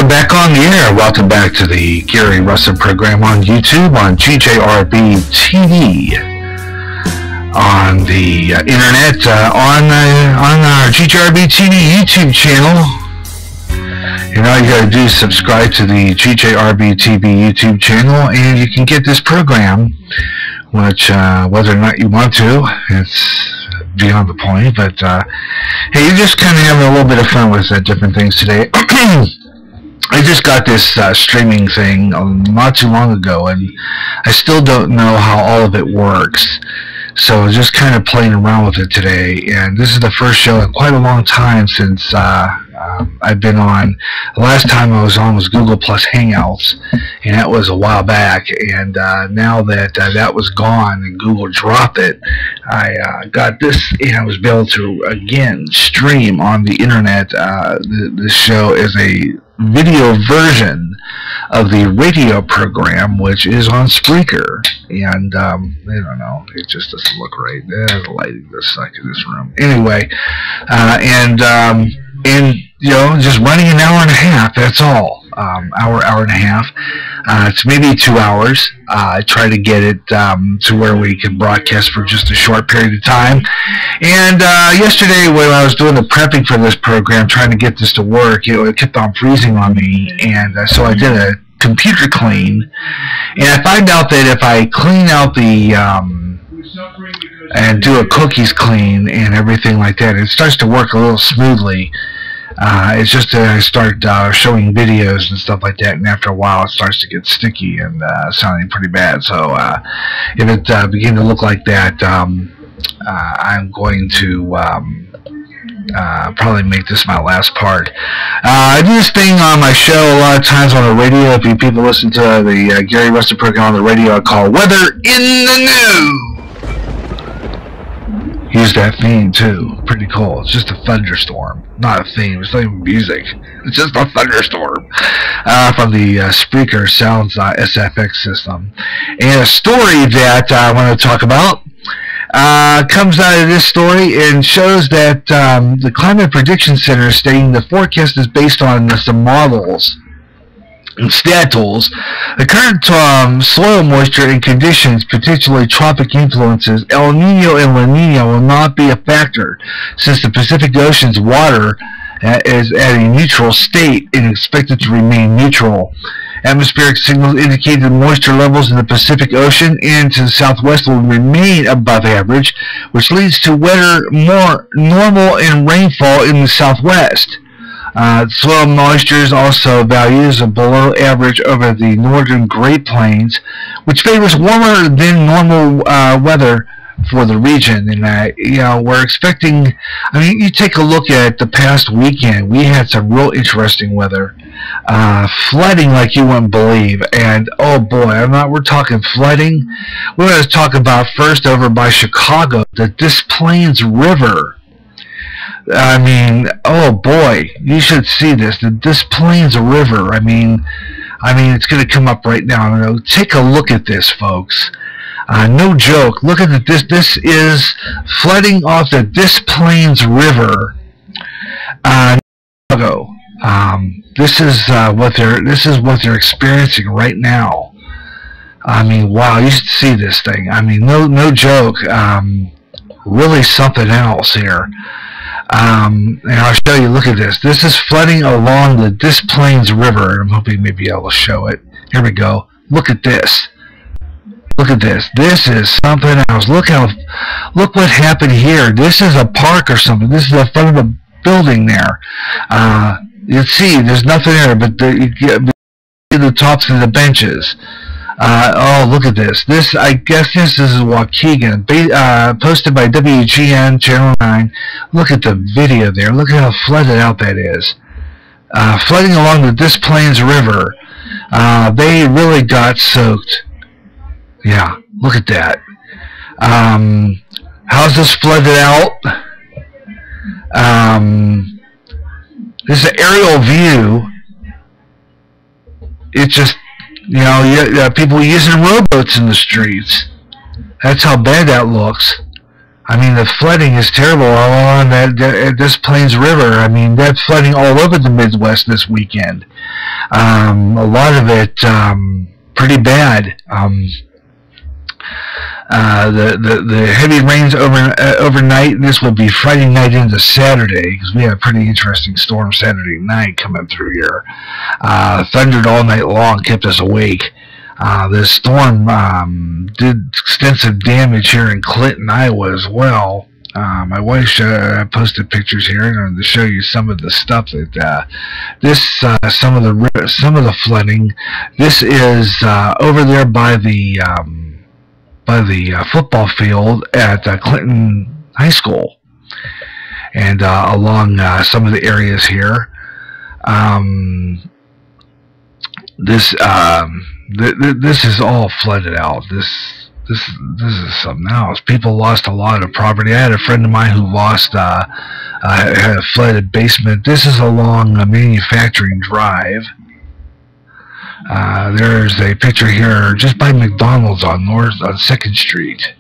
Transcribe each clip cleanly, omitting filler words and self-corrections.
We're back on the air. Welcome back to the Gary Russen program on YouTube, on GJRB TV, on the internet, on our GJRB TV YouTube channel. And all you got to do is subscribe to the GJRB TV YouTube channel, and you can get this program, which, whether or not you want to, it's beyond the point, but hey, you're just kind of having a little bit of fun with different things today. I just got this streaming thing not too long ago, and I still don't know how all of it works. So just kind of playing around with it today, and this is the first show in quite a long time since I've been on. The last time I was on was Google Plus Hangouts, and that was a while back. And now that that was gone and Google dropped it, I got this, and I was able to again stream on the internet. This show is a video version of the radio program, which is on Spreaker, and I don't know, it just doesn't look right. The lighting does suck in this room. Anyway, and you know, just running an hour and a half. That's all. Hour and a half. It's maybe 2 hours. I try to get it to where we can broadcast for just a short period of time. And yesterday, when I was doing the prepping for this program, trying to get this to work, it kept on freezing on me, and so I did a computer clean, and I find out that if I clean out the and do a cookies clean and everything like that, it starts to work a little smoothly. It's just that I start showing videos and stuff like that, and after a while it starts to get sticky and sounding pretty bad. So if it begins to look like that, I'm going to probably make this my last part. I do this thing on my show a lot of times on the radio. If you people listen to the Gary Russen program on the radio, I call Weather in the News. Use that theme too. Pretty cool. It's just a thunderstorm, not a theme. It's not even music. It's just a thunderstorm from the Spreaker Sounds SFX system. And a story that I want to talk about comes out of this story and shows that the Climate Prediction Center is stating the forecast is based on some models and stat tools. The current soil moisture and conditions, particularly tropic influences, El Nino and La Nina, will not be a factor, since the Pacific Ocean's water is at a neutral state and expected to remain neutral. Atmospheric signals indicate that moisture levels in the Pacific Ocean and to the southwest will remain above average, which leads to wetter, more normal and rainfall in the southwest. Soil moisture also values are below average over the northern Great Plains, which favors warmer than normal weather for the region. And you know, we're expecting. I mean, you take a look at the past weekend. We had some real interesting weather, flooding like you wouldn't believe. And oh boy, we're talking flooding. We're going to talk about first over by Chicago, the Des Plaines River. I mean, oh boy, you should see this. The Des Plaines River. I mean, it's going to come up right now. Take a look at this, folks. No joke. Look at this. This is flooding off the Des Plaines River. Chicago. This is what they're experiencing right now. I mean, wow, you should see this thing. I mean, no joke. Really something else here. And I'll show you. Look at this. This is flooding along the Des Plaines River. I'm hoping maybe I will show it. Here we go. Look at this. Look at this. This is something else. Look what happened here. This is a park or something. This is the front of a building there. You see, there's nothing there, but you get the tops of the benches. Oh, look at this. I guess this is Waukegan, posted by WGN Channel 9. Look at the video there. Look at how flooded out that is. Flooding along the Des Plaines River. They really got soaked. Yeah, look at that. How's this flooded out? This is an aerial view. It just, you know, people using rowboats in the streets. That's how bad that looks. I mean, the flooding is terrible all along that Des Plaines River. I mean, that's flooding all over the Midwest this weekend. A lot of it pretty bad. The heavy rains overnight. This will be Friday night into Saturday, because we had a pretty interesting storm Saturday night coming through here. Thundered all night long, kept us awake. This storm did extensive damage here in Clinton, Iowa as well. My wife posted pictures here to show you some of the stuff that some of the flooding. This is over there by the football field at Clinton High School, and along some of the areas here. This is all flooded out. This is something else. People lost a lot of property. I had a friend of mine who lost had a flooded basement. This is along a manufacturing drive. There's a picture here just by McDonald's on 2nd Street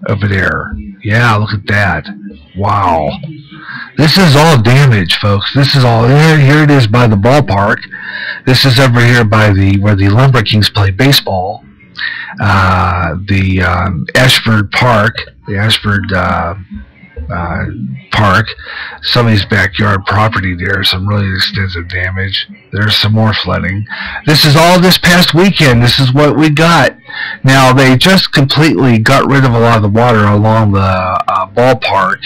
over there. Yeah, look at that. Wow. This is all damage, folks. This is all here it is by the ballpark. This is over here by where the Lumber Kings play baseball. The Ashford Park, Park, somebody's backyard property there, some really extensive damage. There's some more flooding. This is all this past weekend. This is what we got. Now, they just completely got rid of a lot of the water along the ballpark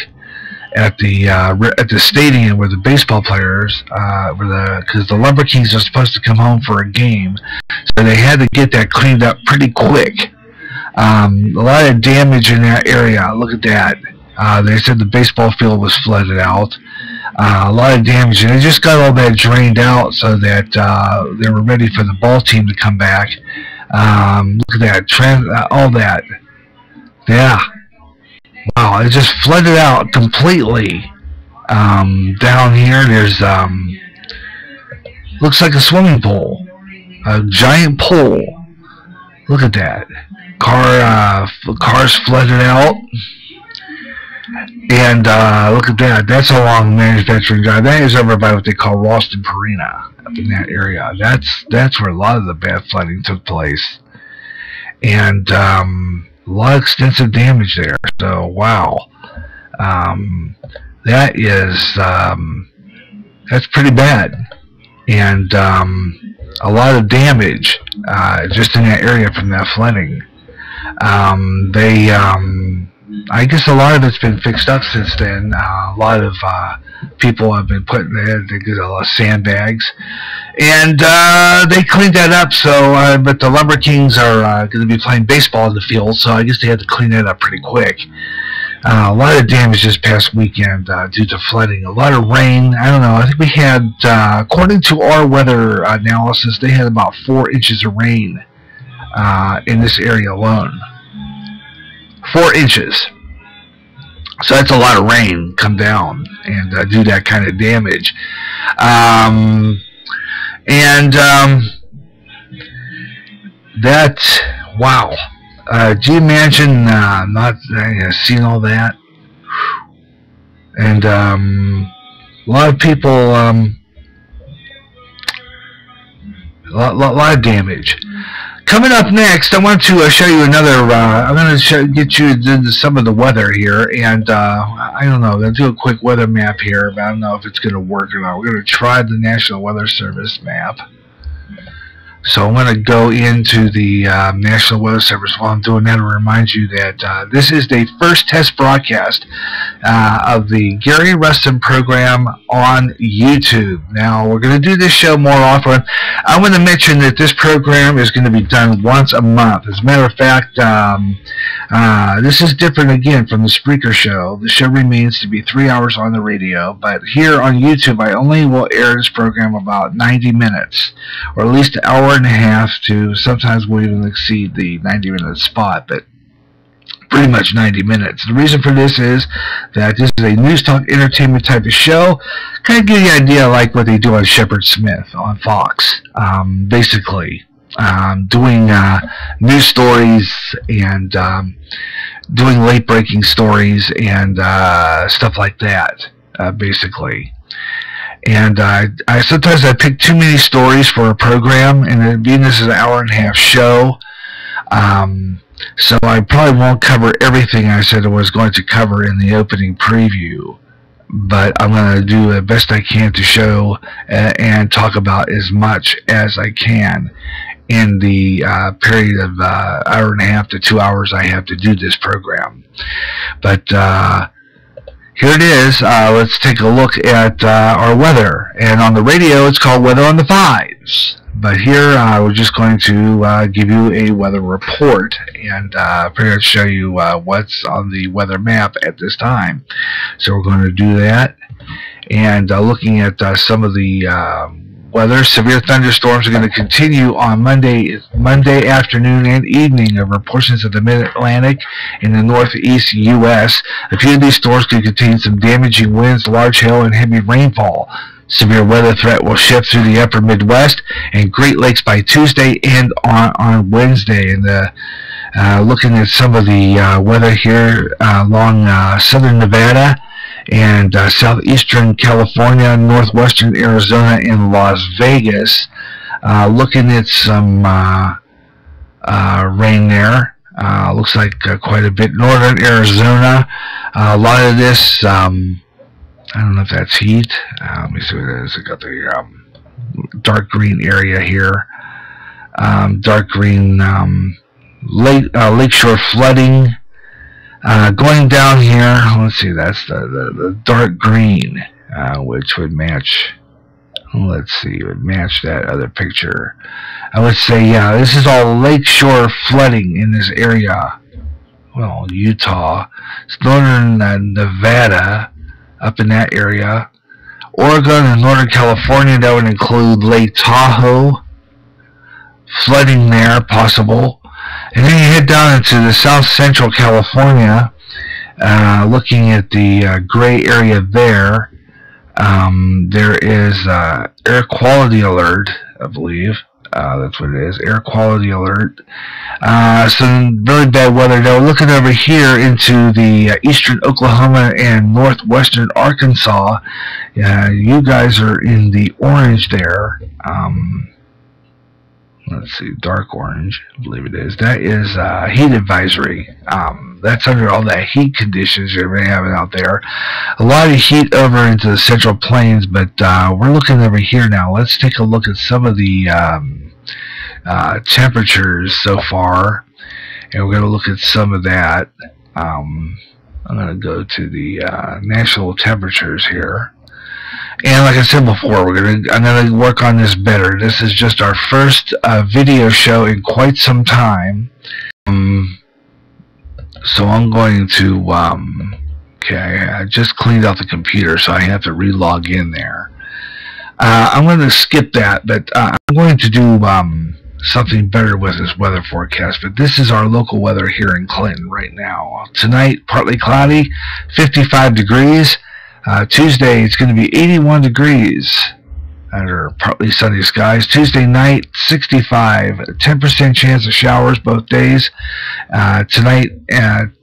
at the stadium where the baseball players, because the Lumber Kings are supposed to come home for a game, so they had to get that cleaned up pretty quick. A lot of damage in that area. Look at that. They said the baseball field was flooded out. A lot of damage, and they just got all that drained out so that they were ready for the ball team to come back. Look at that, all that. Yeah. Wow, it just flooded out completely. Down here, there's looks like a swimming pool, a giant pool. Look at that. Cars flooded out. And look at that. That's along manufacturing drive. That is over by what they call Ralston Purina, up in that area. That's where a lot of the bad flooding took place, and a lot of extensive damage there. So wow, that is that's pretty bad, and a lot of damage just in that area from that flooding. I guess a lot of it's been fixed up since then. A lot of people have been putting there. They get a lot of sandbags, and they cleaned that up. So, but the Lumber Kings are going to be playing baseball in the field, so I guess they had to clean that up pretty quick. A lot of damage this past weekend due to flooding. A lot of rain. I don't know. I think we had, according to our weather analysis, they had about 4 inches of rain in this area alone. 4 inches. So that's a lot of rain come down and do that kind of damage. Wow. Do you imagine not seeing all that? And a lot of people, a lot of damage. Coming up next, I want to show you another, I'm going to get you into some of the weather here, and I don't know, I'm going to do a quick weather map here, but I don't know if it's going to work or not. We're going to try the National Weather Service map. So I'm going to go into the National Weather Service while I'm doing that to remind you that this is the first test broadcast of the Gary Russen program on YouTube. Now, we're going to do this show more often. I want to mention that this program is going to be done once a month. As a matter of fact, this is different again from the Spreaker show. The show remains to be 3 hours on the radio, but here on YouTube, I only will air this program about 90 minutes, or at least an hour and a half, to sometimes we'll even exceed the 90-minute spot, but pretty much 90 minutes. The reason for this is that this is a news talk entertainment type of show. Kind of give you an idea like what they do on Shepard Smith on Fox, basically doing news stories and doing late breaking stories and stuff like that, basically. And I sometimes I pick too many stories for a program, and being this is an hour-and-a-half show, so I probably won't cover everything I said I was going to cover in the opening preview. But I'm going to do the best I can to show and talk about as much as I can in the period of hour and a half to 2 hours I have to do this program. But here it is. Let's take a look at our weather. And on the radio, it's called Weather on the Fives. But here, we're just going to give you a weather report and pretty much show you what's on the weather map at this time. So we're going to do that. And looking at some of the weather, severe thunderstorms are going to continue on Monday afternoon and evening over portions of the mid-Atlantic in the northeast U.S. A few of these storms could contain some damaging winds, large hail, and heavy rainfall. Severe weather threat will shift through the upper Midwest and Great Lakes by Tuesday and on Wednesday. And looking at some of the weather here along southern Nevada and southeastern California, northwestern Arizona, and Las Vegas. Looking at some rain there. Looks like quite a bit. Northern Arizona. A lot of this, I don't know if that's heat. Let me see what it is. I got the dark green area here. Dark green lakeshore flooding. Going down here, let's see, that's the dark green, which would match, let's see, would match that other picture. I would say, yeah, this is all lakeshore flooding in this area. Well, Utah, it's northern Nevada, up in that area. Oregon and Northern California, that would include Lake Tahoe. Flooding there, possible. And then you head down into the south central California, looking at the gray area there. There is air quality alert, I believe. That's what it is, air quality alert. Some really bad weather. Now looking over here into the eastern Oklahoma and northwestern Arkansas. You guys are in the orange there. Let's see, dark orange, I believe it is. That is heat advisory. That's under all that heat conditions you're having out there. A lot of heat over into the Central Plains, but we're looking over here now. Let's take a look at some of the temperatures so far, and we're going to look at some of that. I'm going to go to the national temperatures here. And like I said before, I'm going to work on this better. This is just our first video show in quite some time. So I'm going to, okay, I just cleaned out the computer, so I have to re-log in there. I'm going to skip that, but I'm going to do something better with this weather forecast. But this is our local weather here in Clinton right now. Tonight, partly cloudy, 55 degrees. Tuesday, it's going to be 81 degrees under partly sunny skies. Tuesday night, 65, 10% chance of showers both days. Tonight,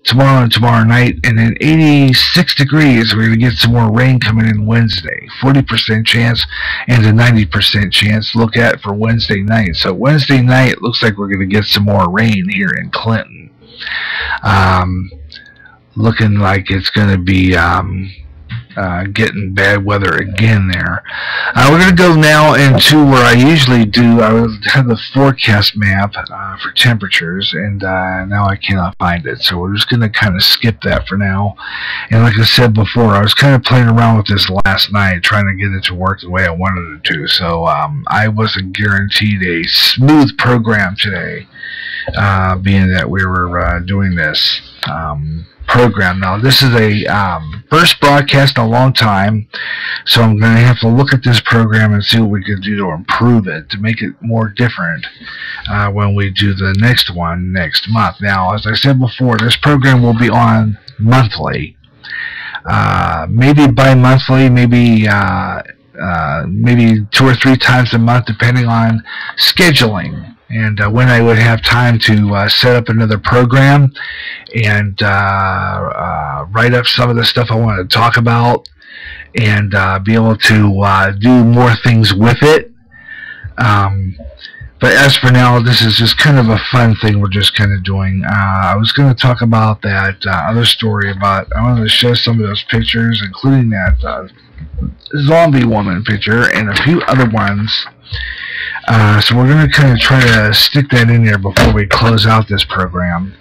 tomorrow and tomorrow night, and then 86 degrees. We're going to get some more rain coming in Wednesday. 40% chance and a 90% chance look at for Wednesday night. So Wednesday night looks like we're going to get some more rain here in Clinton. Looking like it's going to be getting bad weather again there. We're going to go now into where I usually do. I have the forecast map for temperatures, and now I cannot find it. So we're just going to kind of skip that for now. And like I said before, I was kind of playing around with this last night, trying to get it to work the way I wanted it to. So I wasn't guaranteed a smooth program today, being that we were doing this program. Now this is a first broadcast in a long time, so I'm going to have to look at this program and see what we can do to improve it, to make it more different when we do the next one next month. Now, as I said before, this program will be on monthly, maybe bi-monthly, maybe 2 or 3 times a month, depending on scheduling and when I would have time to set up another program and write up some of the stuff I want to talk about, and be able to do more things with it. But as for now, this is just kind of a fun thing we're just kind of doing. I was going to talk about that other story about, I wanted to show some of those pictures, including that zombie woman picture and a few other ones. So we're going to kind of try to stick that in there before we close out this program.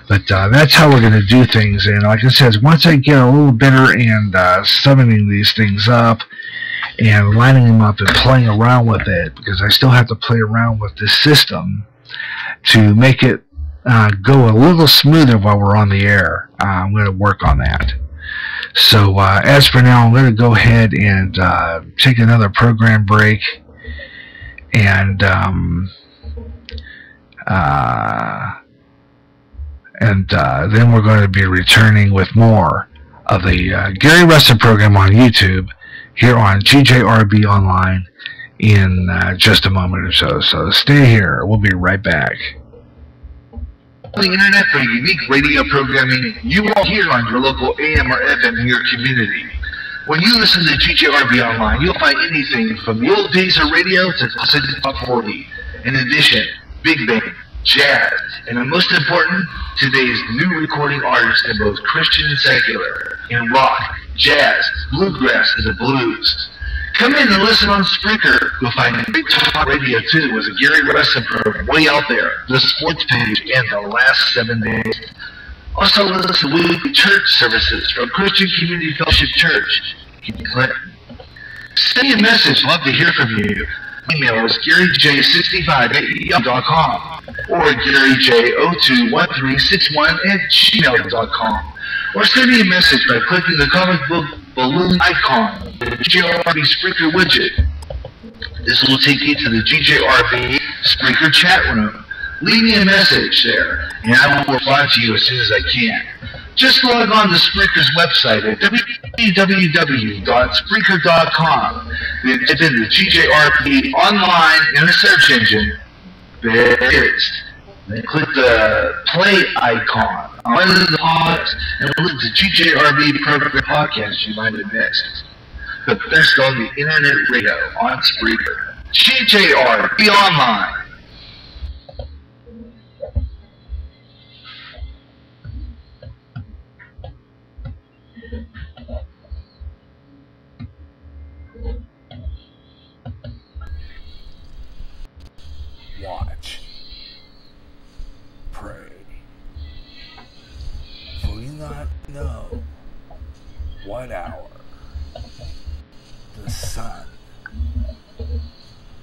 But that's how we're going to do things. And like I said, once I get a little better and summoning these things up, and lining them up and playing around with it, because I still have to play around with this system to make it go a little smoother while we're on the air. I'm going to work on that. So as for now, I'm going to go ahead and take another program break, and then we're going to be returning with more of the Gary Russen program on YouTube here on GJRB Online in just a moment or so. So stay here. We'll be right back. The internet for unique radio programming you won't hear on your local AM or FM in your community. When you listen to GJRB Online, you'll find anything from the old days of radio to classic top 40. In addition, big band, jazz, and the most important, today's new recording artists in both Christian and secular, in rock, jazz, bluegrass, and the blues. Come in and listen on Spreaker. You'll find great talk radio too, with a Gary Russen program way out there, the sports page, and the last 7 days. Also listen to weekly church services from Christian Community Fellowship Church in Clinton. Send me a message. Love to hear from you. Email is GaryJ65@yahoo.com or GaryJ021361@gmail.com, or send me a message by clicking the comic book balloon icon, the GJRB Spreaker widget. This will take you to the GJRB Spreaker chat room. Leave me a message there, and I will reply to you as soon as I can. Just log on to Spreaker's website at www.spreaker.com. Then type in the GJRP online in the search engine. There it is. Then click the play icon on the pause and listen to GJRB program podcast you might have missed. The best on the internet radio on Spreaker. GJRB Online. Watch, pray, for you not know what hour the Son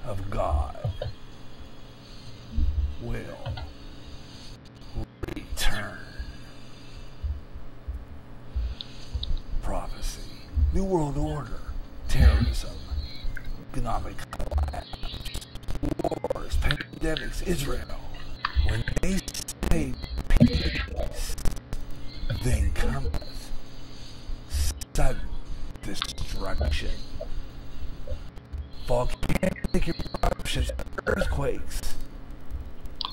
of God will return. Prophecy, New World Order, terrorism, economic collapse, wars, pandemics, Israel. When they say peace, then cometh sudden destruction. Volcanic eruptions, earthquakes,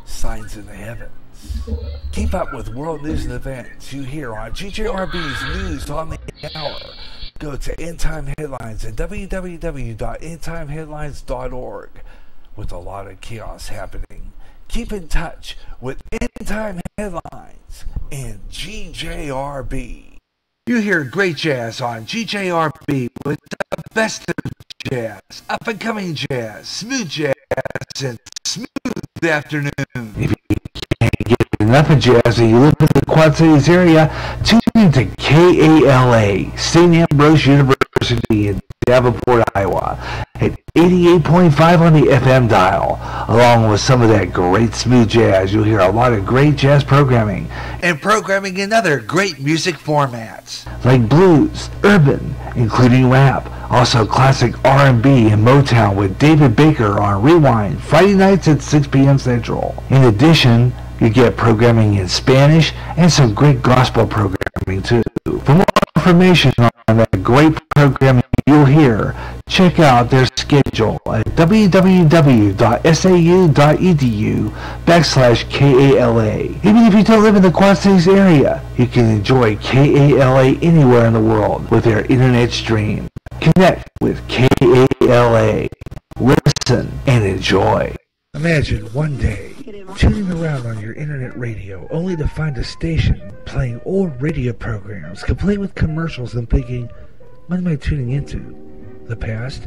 signs in the heavens. Keep up with world news and events you hear on GJRB's News on the Hour. Go to End Time Headlines at www.endtimeheadlines.org. With a lot of chaos happening, keep in touch with End Time Headlines and GJRB. You hear great jazz on GJRB with the best of jazz, up and coming jazz, smooth jazz, and smooth afternoon. If you can't get enough of jazz and you live in the Quad Cities area, tune in to KALA, St. Ambrose University in Davenport, Iowa, at 88.5 on the FM dial. Along with some of that great smooth jazz, you'll hear a lot of great jazz programming, and programming in other great music formats like blues, urban, including rap, also classic R&B and Motown with David Baker on Rewind, Friday nights at 6 p.m. Central. In addition, you get programming in Spanish and some great gospel programming too. For more information on that great programming you'll hear, Check out their schedule at www.sau.edu/KALA. Even if you don't live in the Quad Cities area, you can enjoy KALA anywhere in the world with their internet stream. Connect with KALA. Listen and enjoy. Imagine one day tuning around on your internet radio only to find a station playing old radio programs complete with commercials and thinking, what am I tuning into? The past?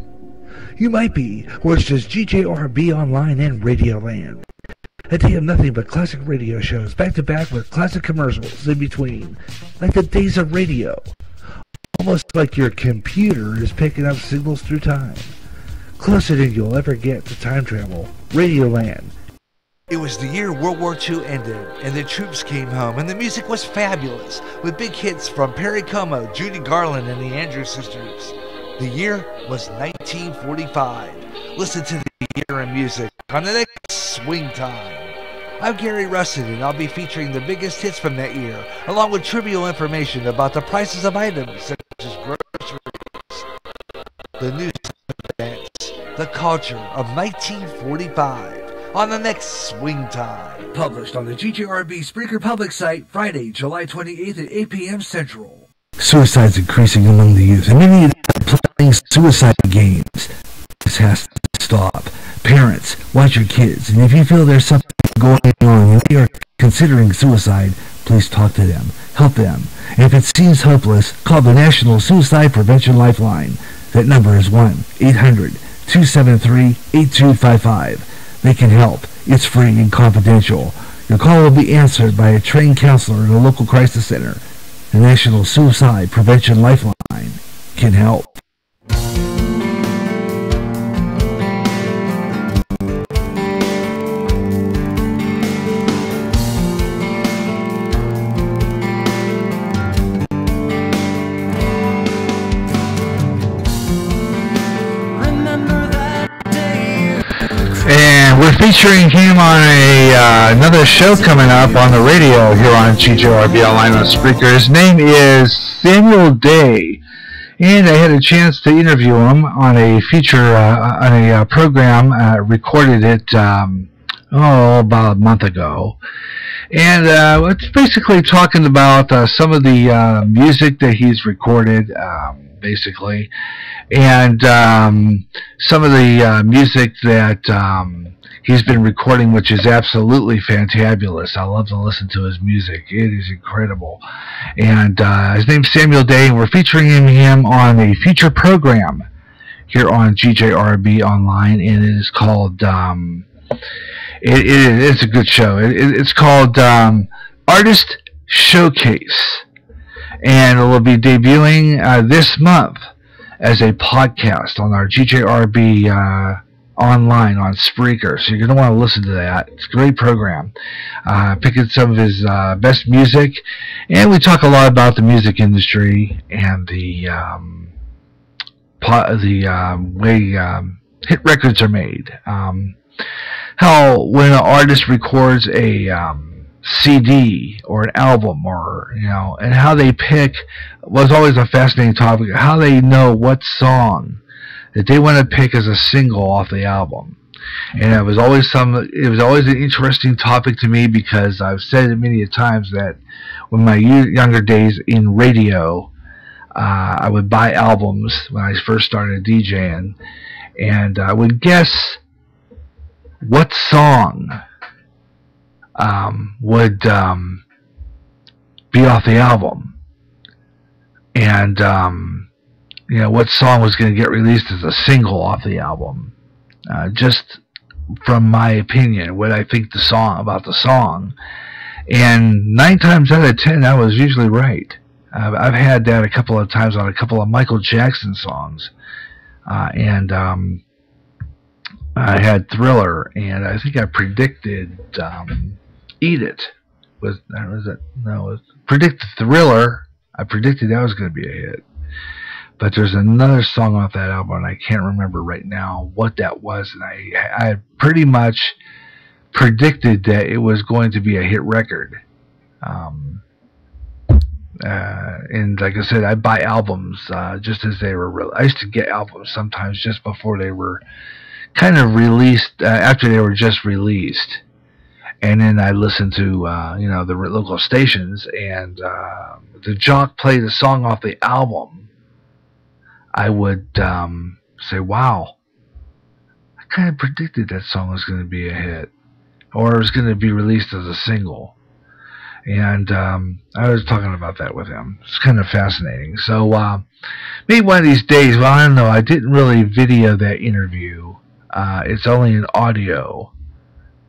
You might be, or it's just GJRB Online and Radioland. A day of nothing but classic radio shows back to back with classic commercials in between, like the days of radio. Almost like your computer is picking up signals through time. Closer than you'll ever get to time travel. Radioland. It was the year World War II ended, and the troops came home, and the music was fabulous, with big hits from Perry Como, Judy Garland, and the Andrews Sisters. The year was 1945. Listen to the year in music on the next Swing Time. I'm Gary Russen, and I'll be featuring the biggest hits from that year, along with trivial information about the prices of items such as groceries, the news events, the culture of 1945. On the next Swing Time. Published on the GJRB Spreaker Public site Friday, July 28th at 8 p.m. Central. Suicide's increasing among the youth, and many of them are playing suicide games. This has to stop. Parents, watch your kids, and if you feel there's something going on and they are considering suicide, please talk to them. Help them. And if it seems hopeless, call the National Suicide Prevention Lifeline. That number is 1-800-273-8255. They can help. It's free and confidential. Your call will be answered by a trained counselor in a local crisis center. The National Suicide Prevention Lifeline can help. And we're featuring him on another show coming up on the radio here on GJRB Online on Spreaker. His name is Samuel Day, and I had a chance to interview him on a feature on a program. Recorded it about a month ago, and it's basically talking about some of the music that he's recorded, basically, and some of the music that he's been recording, which is absolutely fantabulous. I love to listen to his music. It is incredible. And his name's Samuel Day, and we're featuring him on a feature program here on GJRB Online, and it is called, it's a good show. It's called Artist Showcase, and it will be debuting this month as a podcast on our GJRB Online on Spreaker. So you're going to want to listen to that. It's a great program. Picking some of his best music, and we talk a lot about the music industry and the way hit records are made. How when an artist records a CD or an album, or and how they pick, was always a fascinating topic. How they know what song that they want to pick as a single off the album, and it was always an interesting topic to me, because I've said it many times that when my younger days in radio, I would buy albums when I first started DJing, and I would guess what song would be off the album, and what song was going to get released as a single off the album, just from my opinion, what I think about the song. And 9 times out of 10, I was usually right. I've had that a couple of times on a couple of Michael Jackson songs, and I had Thriller, and I think I predicted Eat It. Predicted Thriller. I predicted that was going to be a hit. But there's another song off that album, and I can't remember right now what that was, and I pretty much predicted that it was going to be a hit record. And like I said, I buy albums just as they were. I used to get albums sometimes just before they were kind of released, after they were just released, and then I listened to the local stations, and the jock played a song off the album. I would say, "Wow, I kind of predicted that song was going to be a hit, or it was going to be released as a single." And I was talking about that with him. It's kind of fascinating. So maybe one of these days, well, I don't know, I didn't really video that interview. It's only an audio.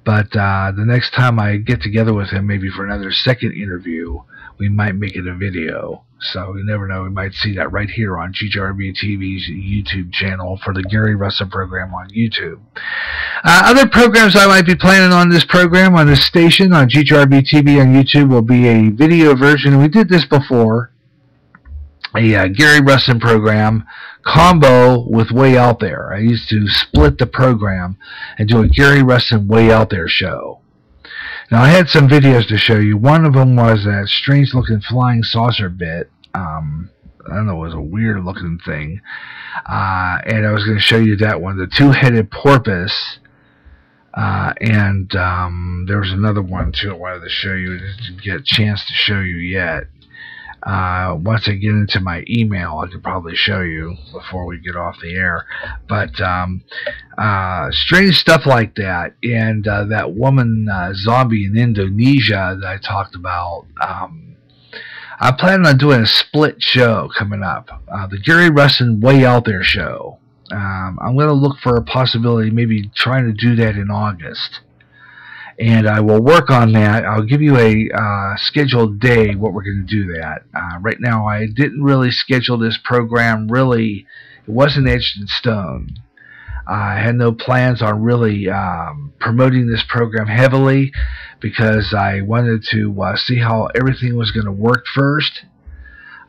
But the next time I get together with him, maybe for another second interview, we might make it a video. So you never know, we might see that right here on GJRB TV's YouTube channel for the Gary Russen program on YouTube. Other programs I might be planning on this program, on this station, on GJRB TV on YouTube, will be a video version. We did this before, a Gary Russen program combo with Way Out There. I used to split the program and do a Gary Russen Way Out There show. Now, I had some videos to show you. One of them was that strange-looking flying saucer bit. I don't know, it was a weird-looking thing. And I was going to show you that one, the two-headed porpoise. And there was another one, too, I wanted to show you. I didn't get a chance to show you yet. Once I get into my email, I could probably show you before we get off the air. But strange stuff like that. And that woman zombie in Indonesia that I talked about, I plan on doing a split show coming up. The Gary Russen Way Out There show. I'm going to look for a possibility, maybe trying to do that in August. And I will work on that. I'll give you a scheduled day what we're going to do that. Right now, I didn't really schedule this program. Really, it wasn't etched in stone. I had no plans on really promoting this program heavily because I wanted to see how everything was going to work first.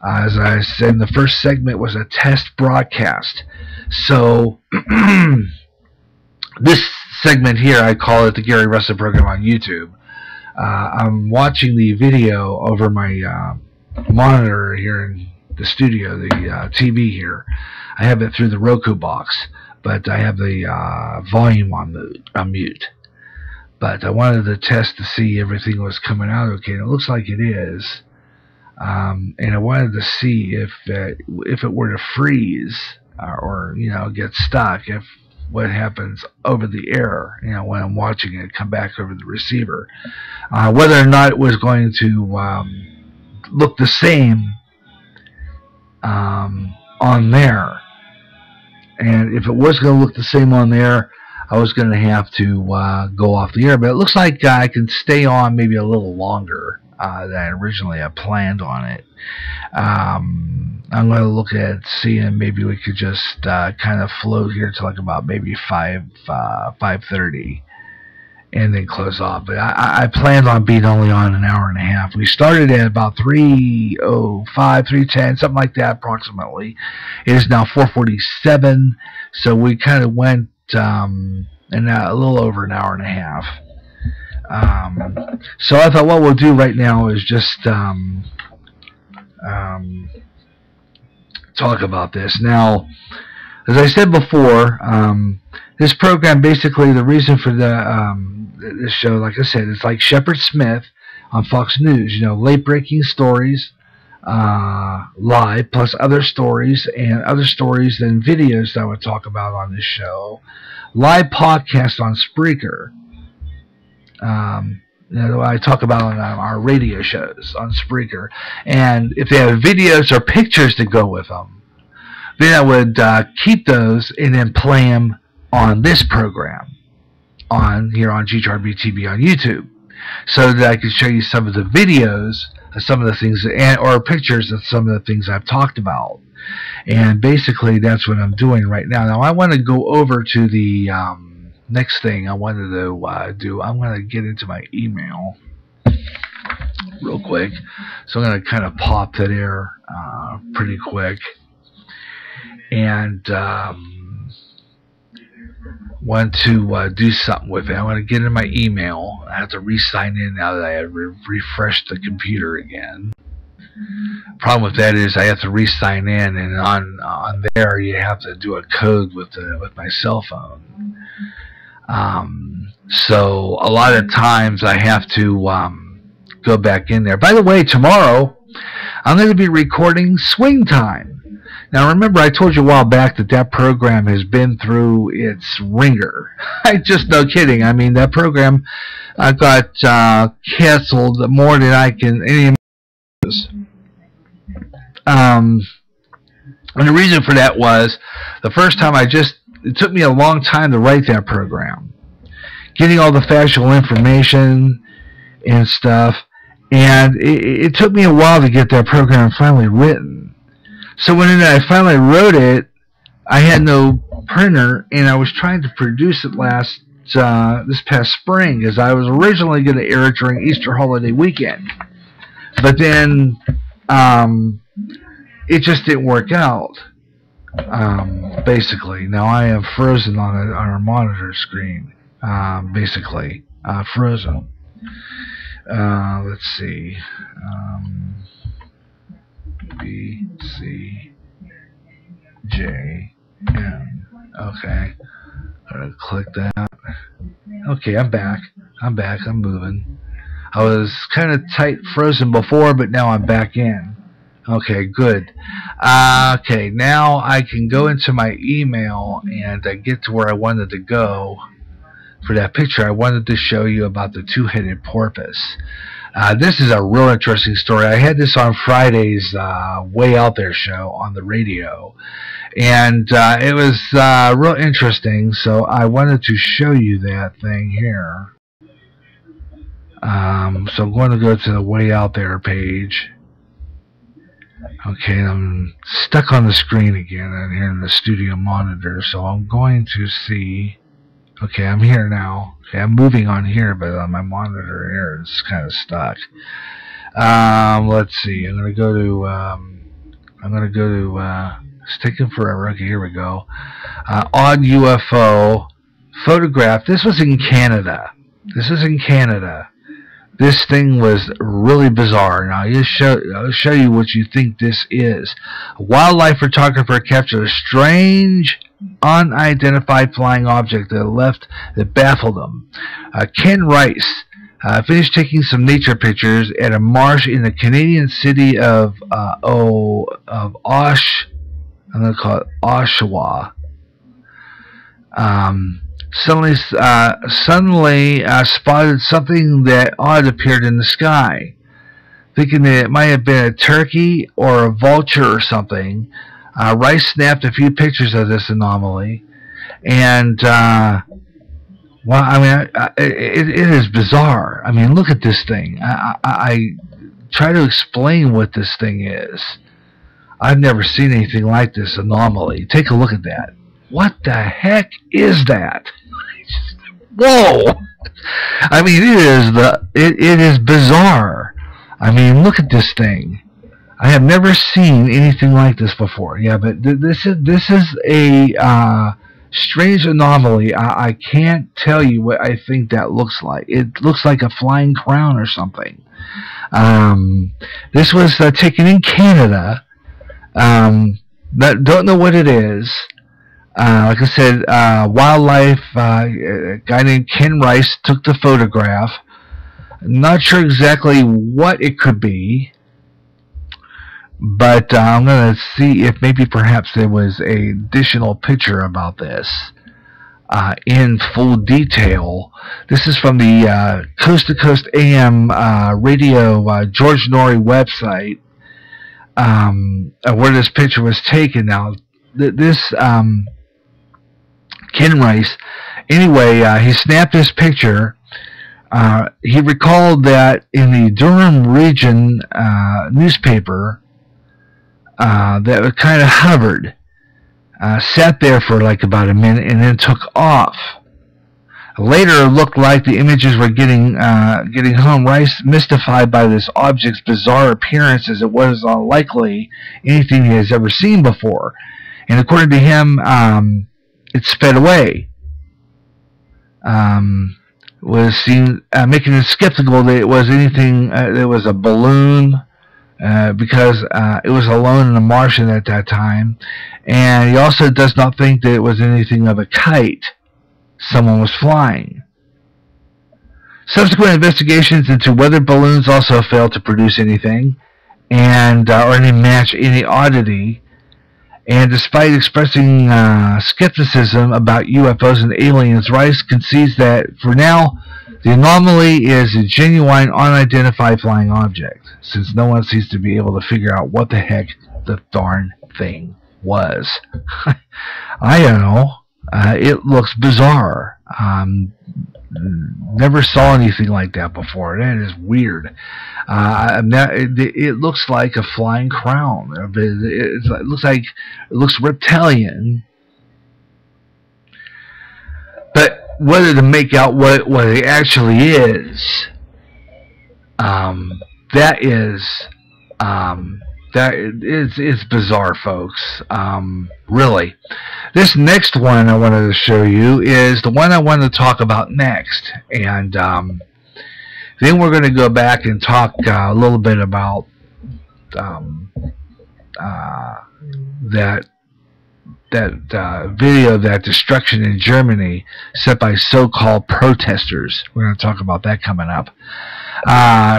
As I said, the first segment was a test broadcast. So this segment here, I call it the Gary Russen program on YouTube. I'm watching the video over my monitor here in the studio, the TV here. I have it through the Roku box, but I have the volume on mute. But I wanted to test to see everything was coming out okay, and it looks like it is. And I wanted to see if it were to freeze or get stuck, what happens over the air, when I'm watching it come back over the receiver, whether or not it was going to look the same on there. And if it was going to look the same on there, I was going to have to go off the air. But it looks like I can stay on maybe a little longer than I originally had planned on it. I'm going to look at seeing maybe we could just kind of float here to like about maybe 5:30 and then close off. But I planned on being only on an hour and a half. We started at about 3:05, 3:10, something like that approximately. It is now 4:47, so we kind of went a little over an hour and a half. So I thought what we'll do right now is just talk about this. Now, as I said before, this program, basically the reason for this show, like I said, it's like Shepard Smith on Fox News, late breaking stories live, plus other stories and videos that I would talk about on this show, live podcast on Spreaker. I talk about on our radio shows on Spreaker, and if they have videos or pictures to go with them, then I would keep those and then play them on this program here on GJRB TV on YouTube, so that I could show you some of the videos of some of the things or pictures of some of the things I've talked about. And basically that's what I'm doing right now. Now I want to go over to the next thing I wanted to do. I'm going to get into my email real quick. So I'm going to kind of pop that there pretty quick. And want to do something with it. I want to get in my email. I have to re-sign in now that I have refreshed the computer again. Problem with that is I have to re-sign in, and on there you have to do a code with my cell phone. So a lot of times I have to go back in there. By the way, tomorrow I'm going to be recording Swing Time. Now remember, I told you a while back that program has been through its ringer. I just no kidding. I mean, that program got canceled more than I can any. And the reason for that was the first time it took me a long time to write that program, getting all the factual information and stuff, and it took me a while to get that program finally written. So when I finally wrote it, I had no printer, and I was trying to produce it this past spring, because I was originally going to air it during Easter holiday weekend, but then it just didn't work out. Basically, now I am frozen on our monitor screen. Basically, frozen. Let's see. B, C, J, N. Okay. Gotta click that. Okay, I'm back. I'm moving. I was kind of tight frozen before, but now I'm back in. Okay, good. Okay, now I can go into my email and get to where I wanted to go for that picture. I wanted to show you about the two-headed porpoise. This is a real interesting story. I had this on Friday's Way Out There show on the radio, and it was real interesting, so I wanted to show you that thing here. So I'm going to go to the Way Out There page. Okay, I'm stuck on the screen again here in the studio monitor, so I'm going to see. Okay, I'm here now. Okay, I'm moving on here, but on my monitor here it's kind of stuck. Let's see. I'm gonna go to. It's taking forever. Okay, here we go. Odd UFO photograph. This was in Canada. This thing was really bizarre. Now I'll show you what you think this is. A wildlife photographer captured a strange, unidentified flying object that baffled him. Ken Rice finished taking some nature pictures at a marsh in the Canadian city of I'm going to call it Oshawa. Suddenly spotted something that odd appeared in the sky. Thinking that it might have been a turkey or a vulture or something, Rice snapped a few pictures of this anomaly, and well, I mean, it is bizarre. I mean, look at this thing. I try to explain what this thing is. I've never seen anything like this anomaly. Take a look at that. What the heck is that? Whoa! I mean, it is bizarre. I mean, look at this thing. I have never seen anything like this before. Yeah, but this is a strange anomaly. I can't tell you what I think that looks like. It looks like a flying crown or something. This was taken in Canada. Don't know what it is. Like I said, wildlife, a guy named Ken Rice took the photograph. Not sure exactly what it could be, but I'm going to see if maybe perhaps there was an additional picture about this in full detail. This is from the Coast to Coast AM radio George Norrie website, where this picture was taken. Now, this Ken Rice, anyway, he snapped this picture. He recalled that in the Durham Region newspaper, that it kind of hovered, sat there for like about a minute, and then took off. Later, it looked like the images were getting home. Rice, mystified by this object's bizarre appearance, as it was unlikely anything he has ever seen before, and according to him, it sped away. Was seen making it skeptical that it was anything. There was a balloon because it was alone in the Martian at that time, and he also does not think that it was anything of a kite someone was flying. Subsequent investigations into weather balloons also failed to produce anything, and or any match any oddity. And despite expressing skepticism about UFOs and aliens, Rice concedes that for now, the anomaly is a genuine, unidentified flying object, since no one seems to be able to figure out what the heck the darn thing was. I don't know. It looks bizarre. Never saw anything like that before. That is weird. It looks like a flying crown. It looks reptilian. But whether to make out what it actually is, it's bizarre, folks. Really. This next one I wanted to show you is the one I wanted to talk about next, and then we're going to go back and talk a little bit about that video, that destruction in Germany set by so-called protesters. We're going to talk about that coming up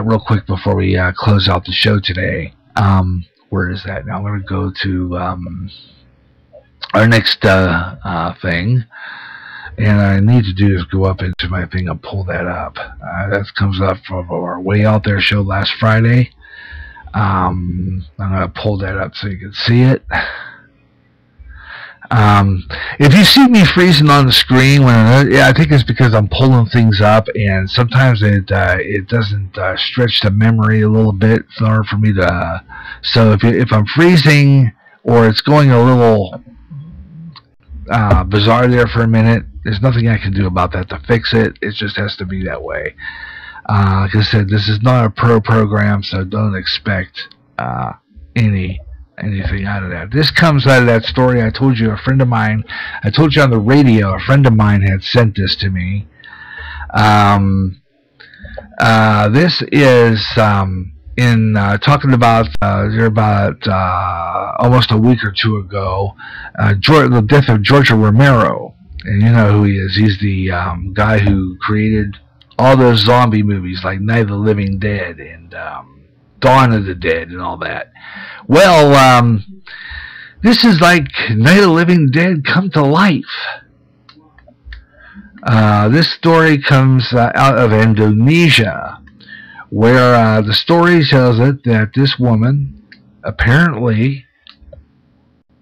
real quick before we close out the show today. Where is that now? I'm going to go to our next thing, and I need to do is go up into my thing and pull that up. That comes up from our Way Out There show last Friday. I'm going to pull that up so you can see it. If you see me freezing on the screen, I think it's because I'm pulling things up, and sometimes it doesn't stretch the memory a little bit in order for me to. So if I'm freezing or it's going a little bizarre there for a minute, there's nothing I can do about that to fix it. It just has to be that way. Like I said, this is not a pro program, so don't expect anything out of that. This comes out of that story I told you. I told you on the radio, a friend of mine had sent this to me. This is in talking about almost a week or two ago, the death of George Romero. And you know who he is. He's the guy who created all those zombie movies like Night of the Living Dead and Dawn of the Dead and all that. Well, this is like Night of the Living Dead come to life. This story comes out of Indonesia, where the story tells it that this woman apparently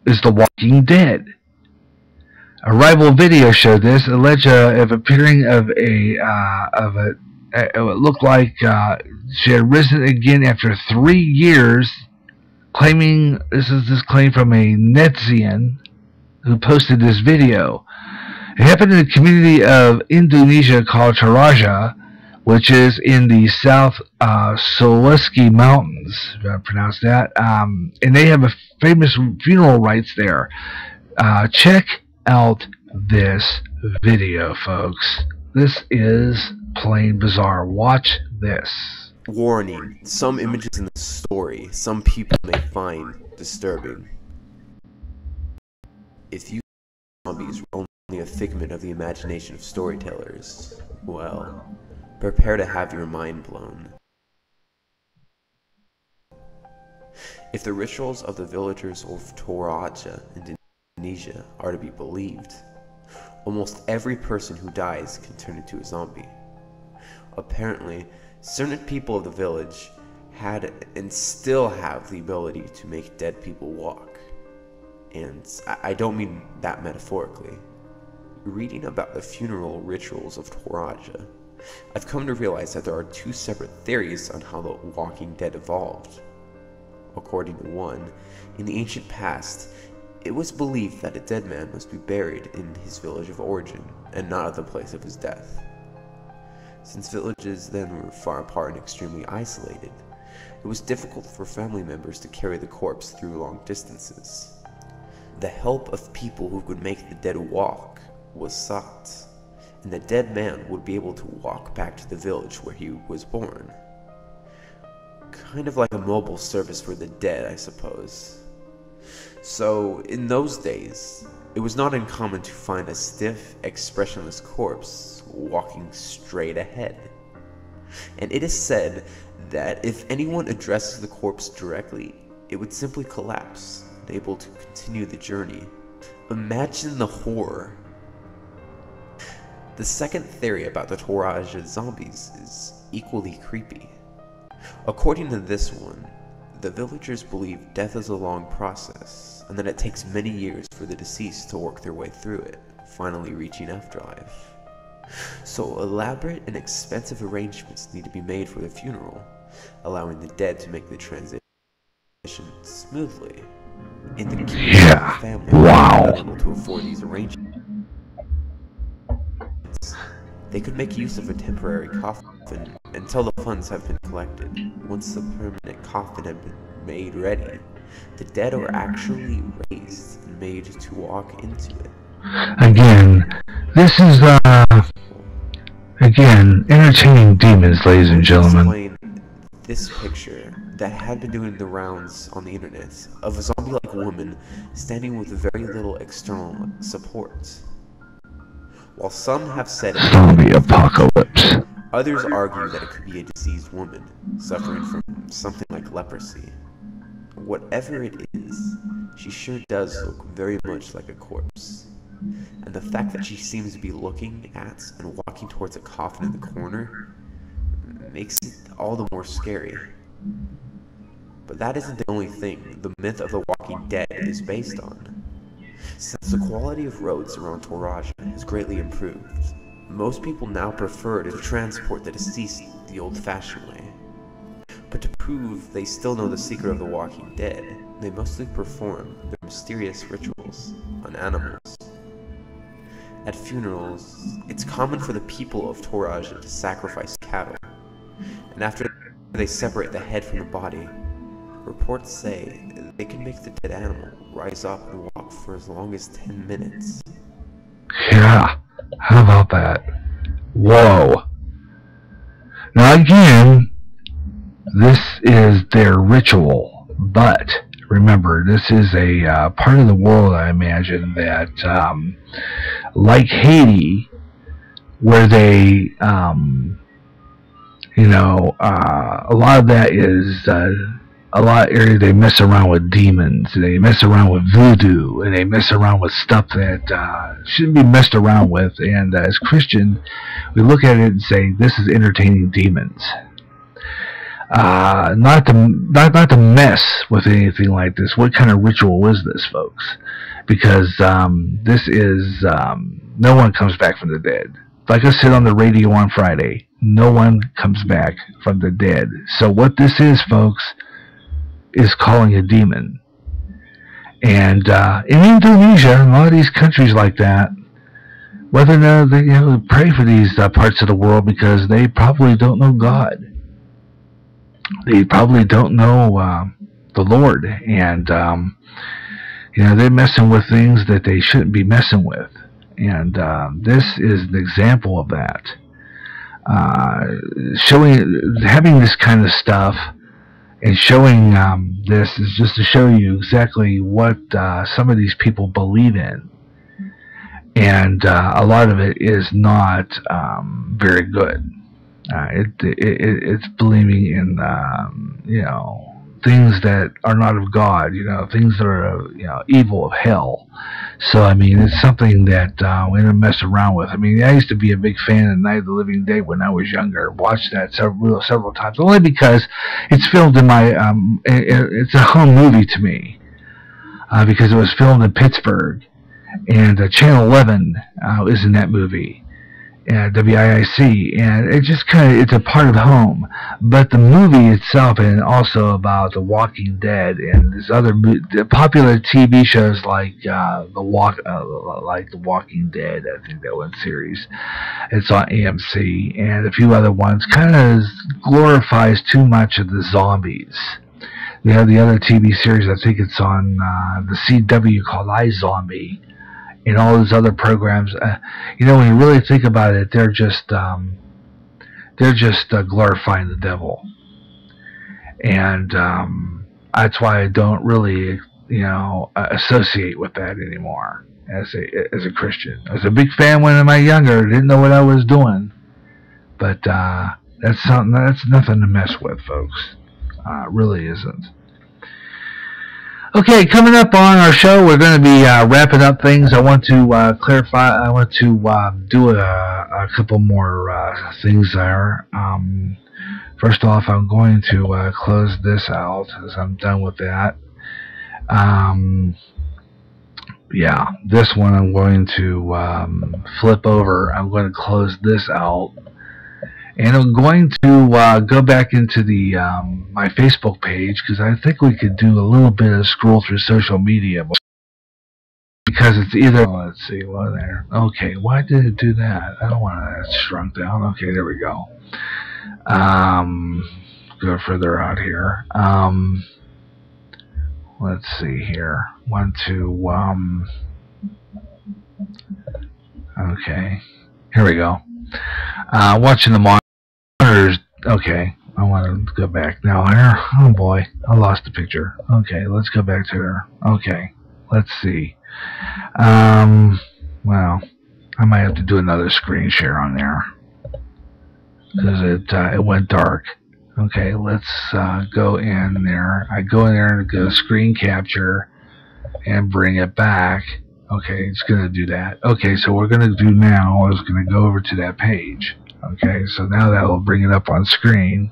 is the Walking Dead. A rival video showed this, alleged of appearing of it looked like she had risen again after 3 years, claiming, this claim from a netizen who posted this video. It happened in the community of Indonesia called Toraja, which is in the South Sulawesi Mountains, if I pronounce that, and they have a famous funeral rites there. Check out this video, folks. This is plain bizarre. Watch this. Warning, some images in the story some people may find disturbing. If you think zombies were only a figment of the imagination of storytellers, well, prepare to have your mind blown. If the rituals of the villagers of Toraja in Indonesia are to be believed, almost every person who dies can turn into a zombie. Apparently, certain people of the village had and still have the ability to make dead people walk. And I don't mean that metaphorically. Reading about the funeral rituals of Toraja, I've come to realize that there are two separate theories on how the Walking Dead evolved. According to one, in the ancient past, it was believed that a dead man must be buried in his village of origin, and not at the place of his death. Since villages then were far apart and extremely isolated, it was difficult for family members to carry the corpse through long distances. The help of people who could make the dead walk was sought, and the dead man would be able to walk back to the village where he was born. kind of like a mobile service for the dead, I suppose. So, in those days, it was not uncommon to find a stiff, expressionless corpse walking straight ahead. And it is said that if anyone addresses the corpse directly, it would simply collapse, unable to continue the journey. Imagine the horror. The second theory about the Toraja zombies is equally creepy. According to this one, the villagers believe death is a long process, and that it takes many years for the deceased to work their way through it, finally reaching afterlife. So elaborate and expensive arrangements need to be made for the funeral, allowing the dead to make the transition smoothly. In the case of the family not able to afford these arrangements, they could make use of a temporary coffin until the funds have been collected. Once the permanent coffin had been made ready, the dead are actually raised and made to walk into it. Again, this is, again, entertaining demons, ladies and gentlemen. Explain this picture that had been doing the rounds on the internet of a zombie-like woman standing with very little external support. While some have said zombie apocalypse, others argue that it could be a diseased woman suffering from something like leprosy. Whatever it is, she sure does look very much like a corpse. And the fact that she seems to be looking at and walking towards a coffin in the corner makes it all the more scary. But that isn't the only thing the myth of the Walking Dead is based on. Since the quality of roads around Toraja has greatly improved, most people now prefer to transport the deceased the old-fashioned way. But to prove they still know the secret of the Walking Dead, they mostly perform their mysterious rituals on animals. At funerals, it's common for the people of Toraja to sacrifice cattle, and after they separate the head from the body, reports say they can make the dead animal rise up and walk for as long as 10 minutes. Yeah, how about that? Whoa. Now again, this is their ritual, but remember, this is a part of the world, I imagine, that, like Haiti, where they, a lot of that is, a lot of area they mess around with demons, they mess around with voodoo, and they mess around with stuff that shouldn't be messed around with. And as Christian, we look at it and say, this is entertaining demons. Not to mess with anything like this. What kind of ritual is this, folks? Because this is no one comes back from the dead. Like I said on the radio on Friday, no one comes back from the dead. So what this is, folks, is calling a demon. And in Indonesia and a lot of these countries like that, whether or not they pray for these parts of the world, because they probably don't know God. They probably don't know the Lord, and they're messing with things that they shouldn't be messing with. And this is an example of that. Having this kind of stuff and showing this is just to show you exactly what some of these people believe in. And a lot of it is not very good. It's believing in things that are not of God, things that are evil of hell. So I mean, it's something that we don't mess around with. I mean, I used to be a big fan of Night of the Living Dead when I was younger. Watched that several times, only because it's filmed in my it's a home movie to me, because it was filmed in Pittsburgh, and Channel 11 is in that movie. WIIC, and it just it's a part of home. But the movie itself, and also about The Walking Dead and this other popular TV shows like The Walking Dead, I think that one series, it's on AMC, and a few other ones, kind of glorifies too much of the zombies. They have the other TV series, I think it's on the CW, called iZombie. And all those other programs, when you really think about it, they're just glorifying the devil. and that's why I don't really, associate with that anymore as a Christian. I was a big fan when I was younger. Didn't know what I was doing, but that's nothing to mess with, folks. Really isn't. Okay, coming up on our show, we're going to be wrapping up things. I want to clarify. I want to do a couple more things there. First off, I'm going to close this out as I'm done with that. Yeah, this one I'm going to flip over. I'm going to close this out. And I'm going to go back into the my Facebook page, because I think we could do a little bit of scroll through social media, because it's either, let's see, what there. Okay, why did it do that? I don't want that shrunk down. Okay, there we go. Go further out here. Let's see here. Okay, here we go. Watching the monitors. Okay, I want to go back now here. Oh boy, I lost the picture. Okay, let's go back to there. Okay, let's see. Well, I might have to do another screen share on there, because it went dark. Okay, let's go in there. I go in there and go screen capture and bring it back. Okay, it's going to do that. Okay, so what we're going to do now is going to go over to that page. Okay, so now that will bring it up on screen.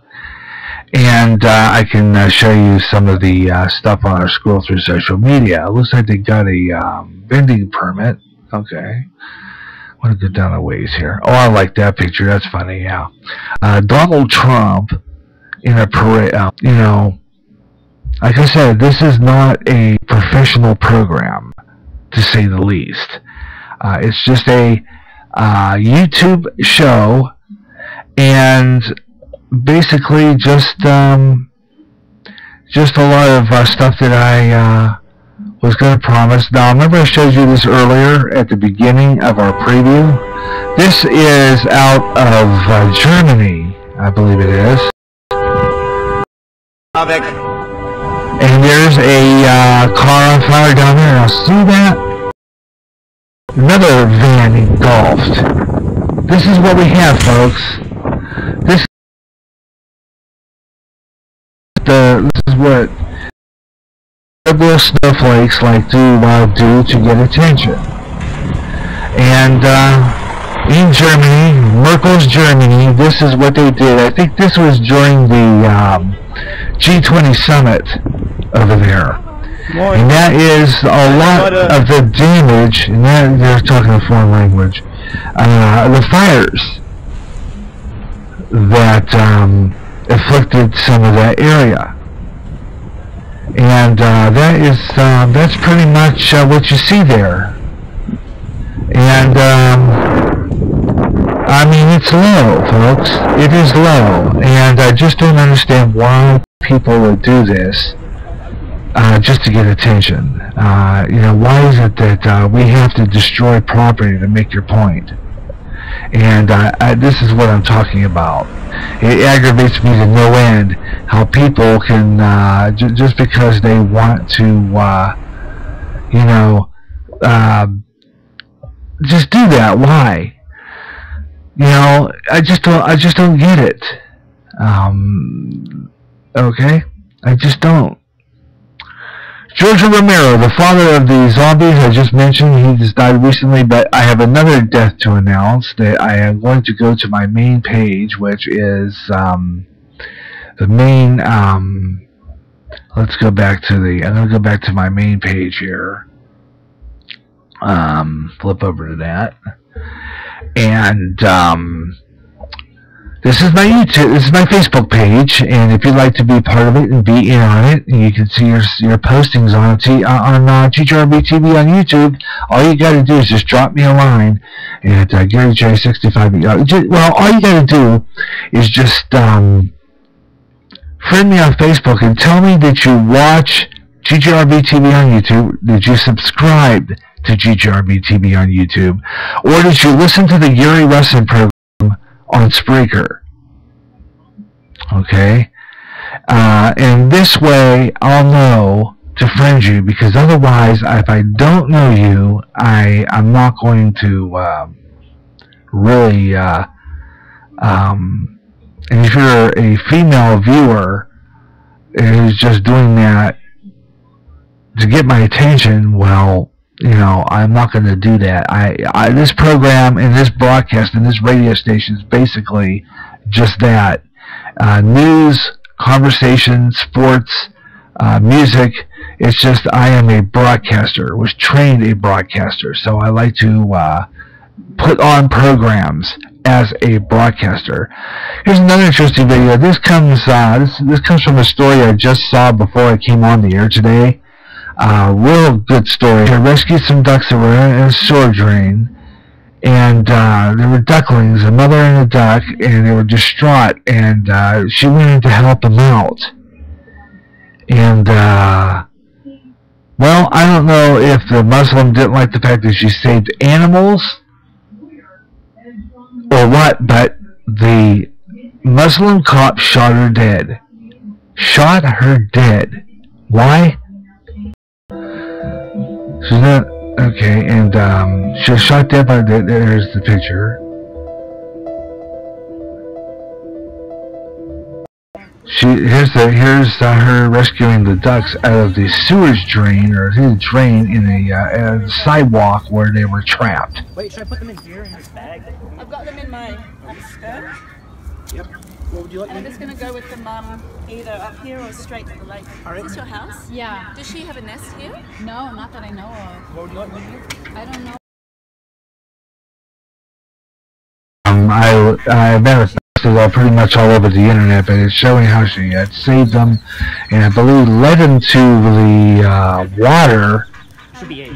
And I can show you some of the stuff on our scroll through social media. It looks like they got a vending permit. Okay. I want to go down a ways here. Oh, I like that picture. That's funny, yeah. Donald Trump in a parade. Like I said, this is not a professional program, to say the least. It's just a YouTube show, and basically just a lot of stuff that I was going to promise. Now, remember I showed you this earlier at the beginning of our preview? This is out of Germany, I believe it is. And there's a car on fire down there. Now, see that? Another van engulfed. This is what we have, folks. This is what liberal snowflakes like to do to get attention. And in Germany, Merkel's Germany, this is what they did. I think this was during the G20 summit over there. And that is a lot of the damage, and they're talking a foreign language, the fires that afflicted some of that area. And that's pretty much what you see there. And I mean, it's low, folks. It is low, and I just don't understand why people would do this just to get attention. Why is it that we have to destroy property to make your point? And this is what I'm talking about. It aggravates me to no end how people can, just because they want to, just do that. Why? I just don't get it. Okay? I just don't. George Romero, the father of the zombies I just mentioned, he just died recently, but I have another death to announce. That I am going to go to my main page, which is the main, let's go back to I'm going to go back to my main page here. Flip over to that. And this is my YouTube, this is my Facebook page, and if you'd like to be part of it and be in on it, and you can see your postings on GRB TV on YouTube, all you got to do is just drop me a line at GaryJ65. Well, all you got to do is just friend me on Facebook and tell me that you watch GGRB TV on YouTube, that you subscribe to GGRB TV on YouTube, or did you listen to the Gary Russen program on Spreaker? Okay, And this way I'll know to friend you, because otherwise, if I don't know you, I'm not going to really. And if you're a female viewer who's just doing that to get my attention, well, I'm not going to do that. This program and this broadcast and this radio station is basically just that: news, conversation, sports, music. It's just I am a broadcaster, was trained a broadcaster, so I like to put on programs as a broadcaster. Here's another interesting video. This comes this comes from a story I just saw before I came on the air today. Real good story. I rescued some ducks that were in a sewer drain, and there were ducklings, a mother and a duck, and they were distraught, and she went in to help them out. And well, I don't know if the Muslim didn't like the fact that she saved animals or what, but the Muslim cop shot her dead. Shot her dead. Why? She's not okay, and she was shot dead by there's the picture. Here's her rescuing the ducks out of the sewage drain, or the drain in a sidewalk where they were trapped. Wait, should I put them in here in this bag? I've got them in my skirt. Yep. What would you like? And I'm just going to go with the mum either up here or straight to the lake. All right. Is this your house? Yeah. Does she have a nest here? No, not that I know of. What would you like me to do? I don't know. I met her pretty much all over the internet, but it's showing how she had saved them, and I believe led them to the water.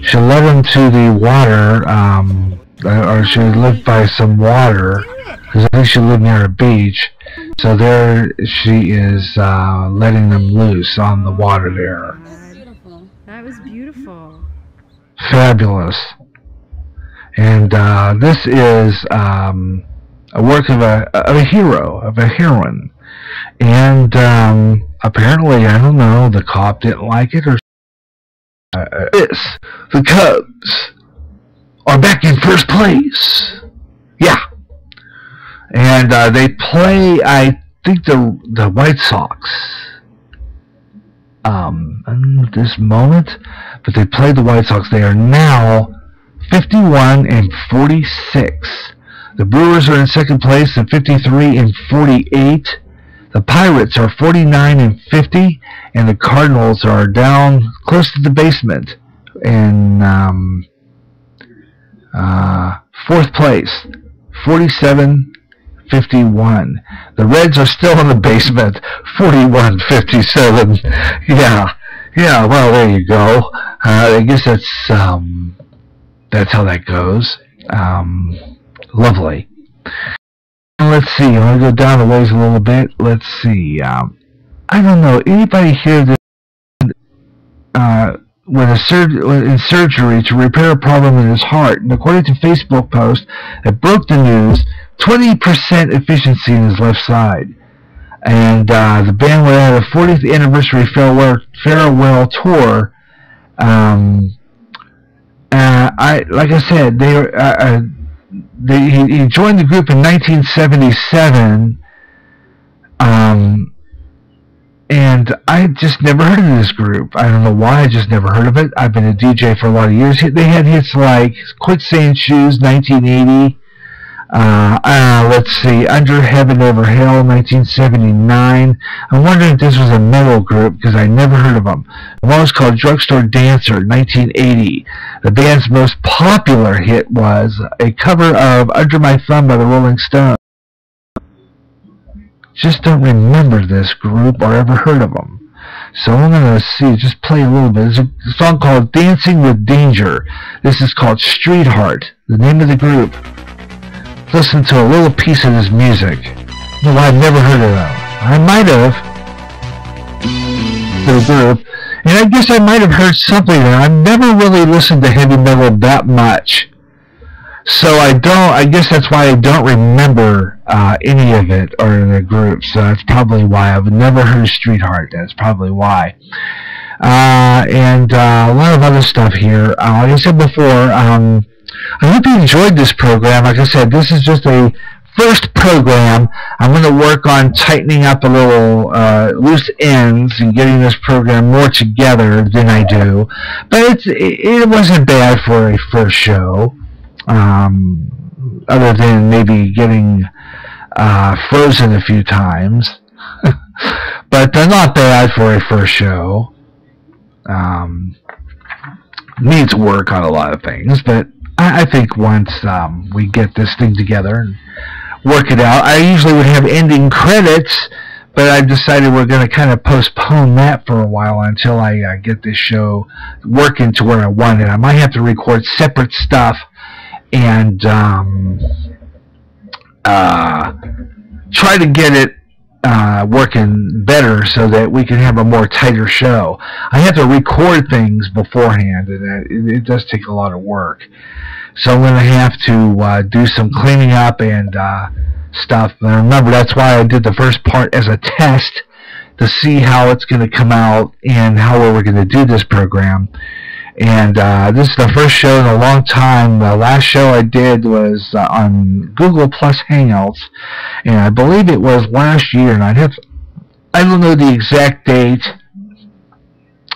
She led them to the water, or she lived by some water, because I think she lived near a beach. So there she is, letting them loose on the water there. That's beautiful. That was beautiful. Fabulous. And this is a work of a hero, of a heroine. And apparently, I don't know, the cop didn't like it, or the Cubs are back in first place. Yeah. And they play, I think, the White Sox. In this moment, but they played the White Sox. They are now 51-46. The Brewers are in second place at 53-48. The Pirates are 49-50, and the Cardinals are down close to the basement in fourth place, 47-51. The Reds are still in the basement, 41-57. Yeah. Well, there you go. I guess that's how that goes. Lovely. Let's see. I want to go down the ways a little bit. Let's see. I don't know. Anybody here that in surgery to repair a problem in his heart, and according to Facebook post that broke the news, 20% efficiency in his left side. And the band will have a 40th anniversary farewell tour. Like I said, he joined the group in 1977, and I just never heard of this group. I don't know why, I just never heard of it. I've been a DJ for a lot of years. They had hits like Quit Saying Shoes, 1980. Let's see, Under Heaven Over Hell, 1979. I'm wondering if this was a metal group, because I never heard of them. One was called Drugstore Dancer, 1980. The band's most popular hit was a cover of Under My Thumb by the Rolling Stones. Just don't remember this group or ever heard of them. So I'm going to just play a little bit. There's a song called Dancing with Danger. This is called Street Heart, the name of the group. Listen to a little piece of this music. No, I've never heard of them. I might have. The group. And I guess I might have heard something there. I've never really listened to heavy metal that much. So I guess that's why I don't remember any of it or in the group. So that's probably why I've never heard of Street Heart. That's probably why. And a lot of other stuff here. Like I said before, I hope you enjoyed this program. Like I said, this is just a first program. I'm going to work on tightening up a little loose ends and getting this program more together than I do. But it wasn't bad for a first show. Other than maybe getting frozen a few times. But they're not bad for a first show. Needs work on a lot of things, but I think once we get this thing together and work it out, I usually would have ending credits, but I decided we're going to kind of postpone that for a while until I get this show working to where I want it. I might have to record separate stuff and try to get it working better so that we can have a more tighter show. I have to record things beforehand, and it does take a lot of work. So I'm going to have to do some cleaning up and stuff. And remember, that's why I did the first part as a test to see how it's going to come out and how we're going to do this program. And this is the first show in a long time. The last show I did was on Google Plus Hangouts, and I believe it was last year. And I don't know the exact date,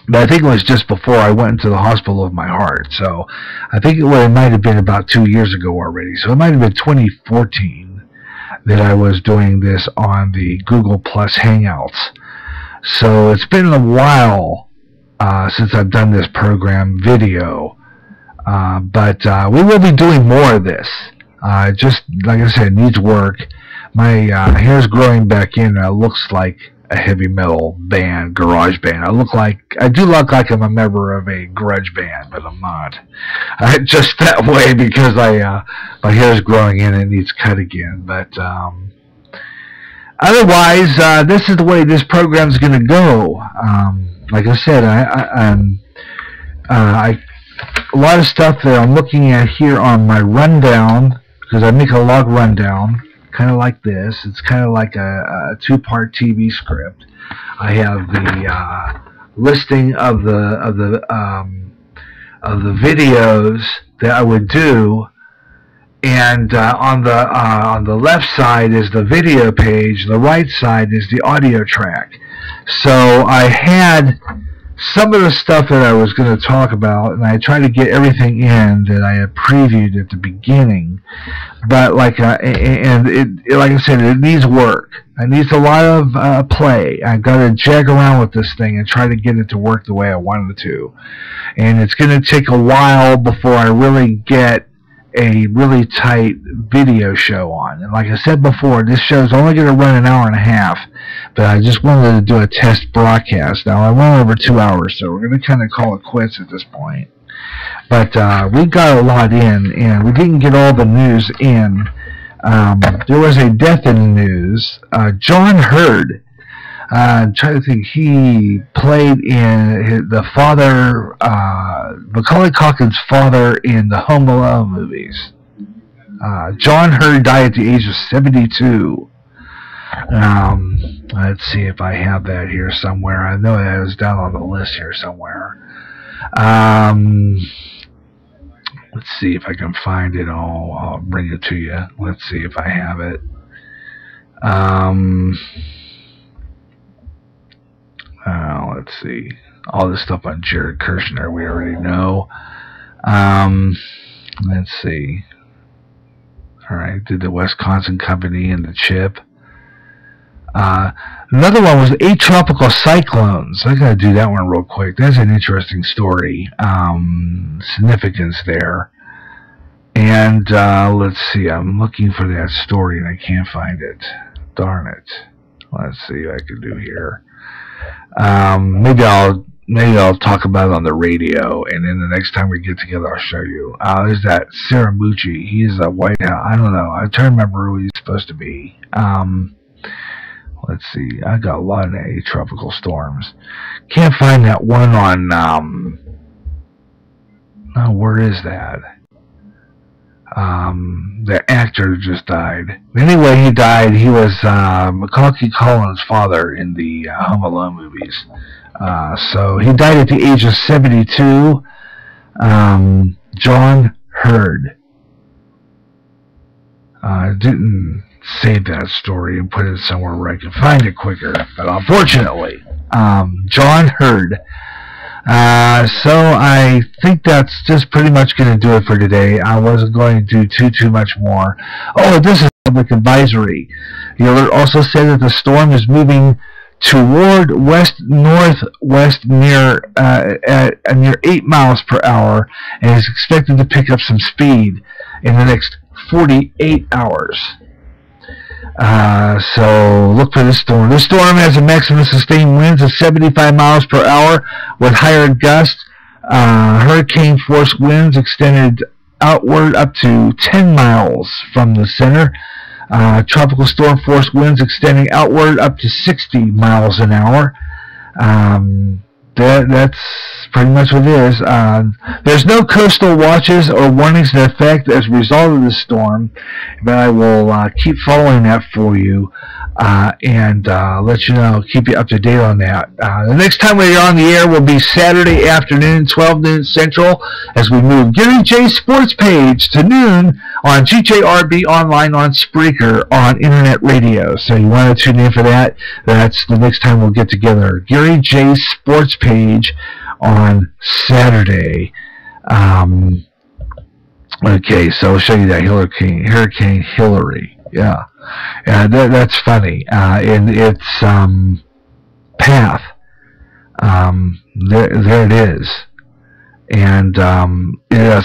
but I think it was just before I went into the hospital of my heart. So I think it might have been about 2 years ago already. So it might have been 2014 that I was doing this on the Google Plus Hangouts. So it's been a while since I've done this program video, but we will be doing more of this. Just like I said, it needs work. My hair's growing back in, and it looks like a heavy metal band, garage band. I do look like I'm a member of a garage band, but I'm not. Just that way because my hair's growing in and it needs cut again. But otherwise, this is the way this program's going to go. Like I said, a lot of stuff that I'm looking at here on my rundown, because I make a log rundown, kind of like this. It's kind of like a two-part TV script. I have the listing of the videos that I would do, and on the left side is the video page. The right side is the audio track. So I had some of the stuff that I was going to talk about, and I tried to get everything in that I had previewed at the beginning. But like like I said, it needs work. It needs a lot of play. I got to jag around with this thing and try to get it to work the way I wanted it to. And it's going to take a while before I really get a really tight video show on. And like I said before, this show is only going to run an hour and a half, but I just wanted to do a test broadcast. Now I went over 2 hours, so we're going to kind of call it quits at this point. But we got a lot in, and we didn't get all the news in. There was a death in the news. John Hurd, I'm trying to think, he played in the father, Macaulay Culkin's father in the Home Alone movies. John Hurd died at the age of 72. Let's see if I have that here somewhere. I know that was down on the list here somewhere. Let's see if I can find it. I'll bring it to you. Let's see if I have it. Let's see. All this stuff on Jared Kushner we already know. Let's see. Alright, did the Wisconsin Company and the Chip. Another one was 8 tropical cyclones. I gotta do that one real quick. That's an interesting story. Significance there. And let's see. I'm looking for that story and I can't find it. Darn it. Let's see what I can do here. Maybe I'll talk about it on the radio, and then the next time we get together, I'll show you. There's that Saramucci. He's a White House. I don't know. I try to remember who he's supposed to be. Let's see. I got a lot of tropical storms. Can't find that one on. Oh, where is that? The actor just died. Anyway, he died. He was Macaulay Culkin's father in the Home Alone movies. So he died at the age of 72. John Hurd. I didn't save that story and put it somewhere where I can find it quicker, but unfortunately, John Hurd. So I think that's just pretty much going to do it for today. I wasn't going to do too much more. Oh, this is public advisory. The alert also said that the storm is moving toward west-northwest near 8 miles per hour and is expected to pick up some speed in the next 48 hours. So look for this storm. This storm has a maximum sustained winds of 75 miles per hour with higher gusts. Hurricane force winds extended outward up to 10 miles from the center. Tropical storm force winds extending outward up to 60 miles an hour. That's pretty much what it is. There's no coastal watches or warnings in effect as a result of the storm, but I will keep following that for you and let you know, keep you up to date on that. The next time we're on the air will be Saturday afternoon, 12 noon Central, as we move Gary J Sports Page to noon on GJRB Online on Spreaker on Internet Radio. So you want to tune in for that. That's the next time we'll get together. Gary J Sports Page on Saturday. Okay, so I'll show you that Hurricane Hillary. Yeah, that's funny. In its path, there it is, and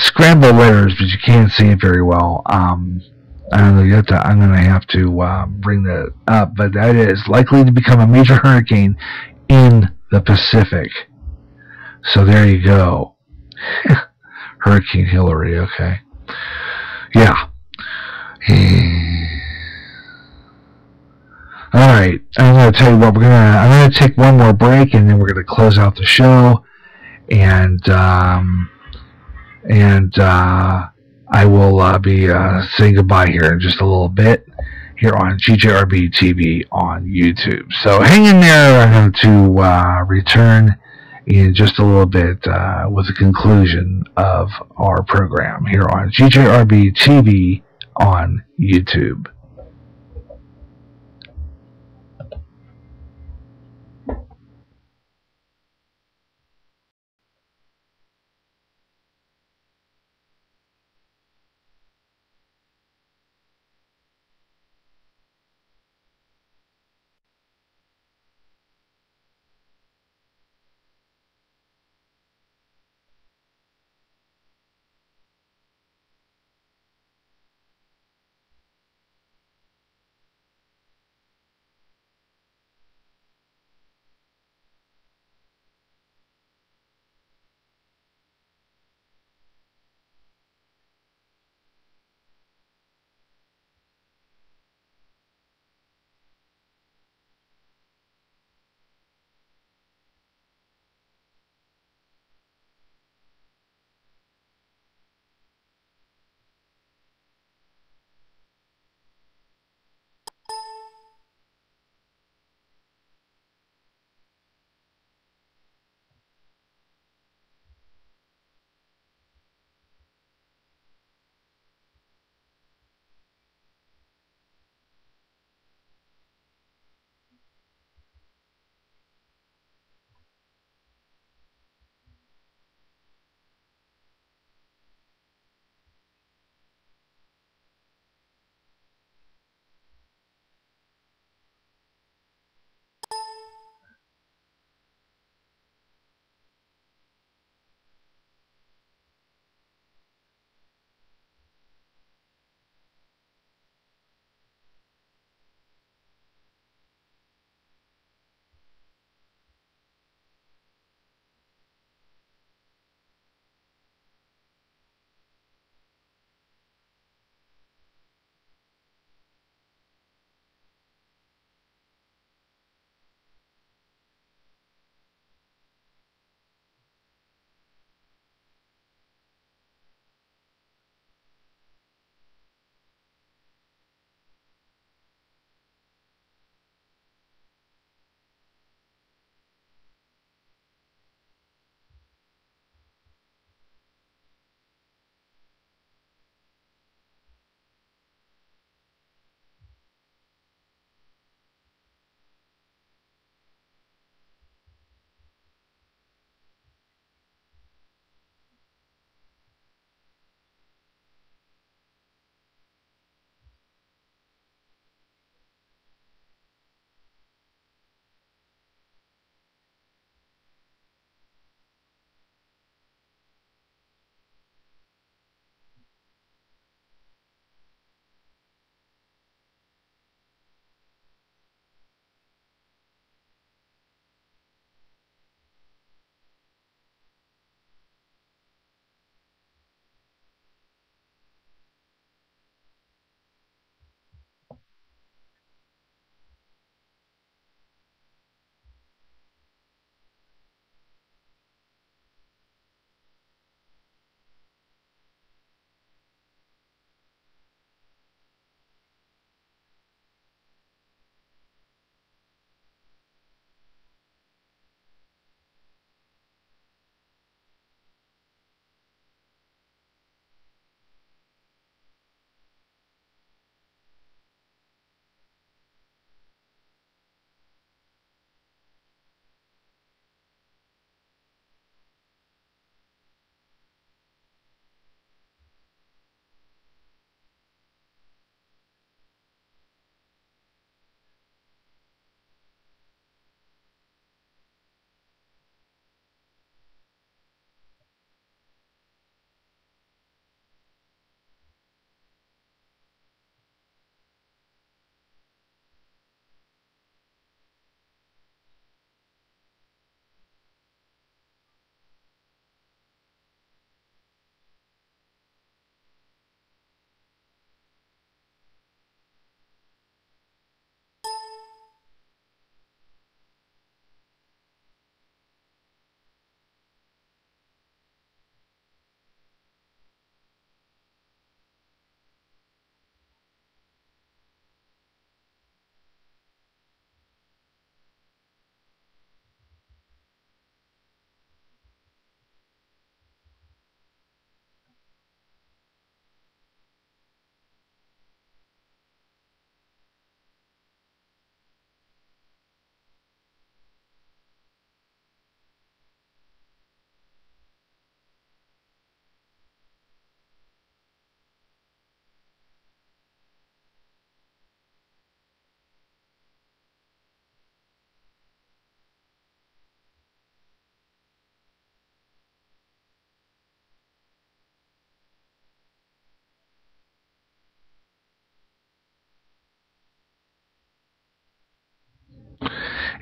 scrambled letters, but you can't see it very well. I'm gonna have to bring that up, but that is likely to become a major hurricane in the Pacific. So there you go. Hurricane Hillary, okay. Yeah. Alright, I'm going to tell you what, I'm going to take one more break and then we're going to close out the show. And I will be saying goodbye here in just a little bit here on GJRB TV on YouTube. So hang in there. I'm going to return in just a little bit with the conclusion of our program here on GJRB TV on YouTube.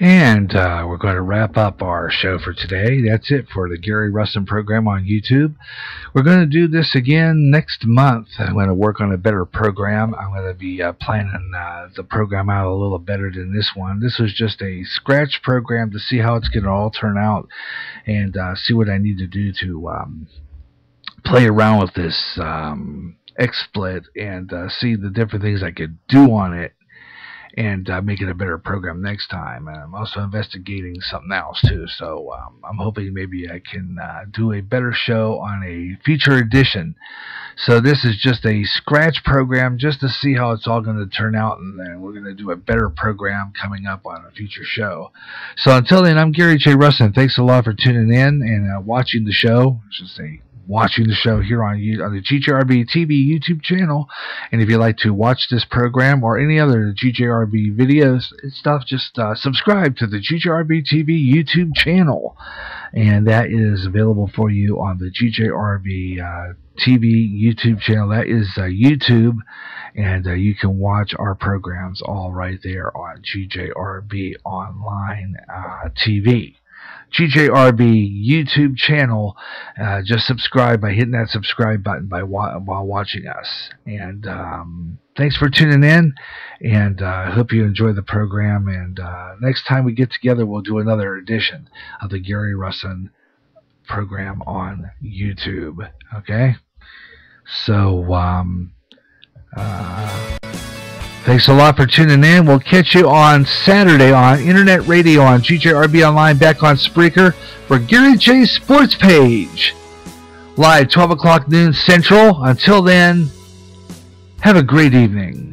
And we're going to wrap up our show for today. That's it for the Gary Russen program on YouTube. We're going to do this again next month. I'm going to work on a better program. I'm going to be planning the program out a little better than this one. This was just a scratch program to see how it's going to all turn out and see what I need to do to play around with this XSplit and see the different things I could do on it and make it a better program next time. And I'm also investigating something else too, so I'm hoping maybe I can do a better show on a future edition. So this is just a scratch program just to see how it's all going to turn out, and then we're going to do a better program coming up on a future show. So until then, I'm Gary J. Russen. Thanks a lot for tuning in and watching the show. I should say watching the show here on the GJRB TV YouTube channel. And if you'd like to watch this program or any other GJRB videos and stuff, just subscribe to the GJRB TV YouTube channel, and that is available for you on the GJRB TV YouTube channel. That is YouTube, and you can watch our programs all right there on GJRB Online TV. GJRB YouTube channel. Just subscribe by hitting that subscribe button while watching us. And thanks for tuning in, and I hope you enjoy the program. And next time we get together, we'll do another edition of the Gary Russen program on YouTube. Okay? So, thanks a lot for tuning in. We'll catch you on Saturday on Internet Radio on GJRB Online, back on Spreaker for Gary J Sports Page. Live 12 o'clock noon Central. Until then, have a great evening.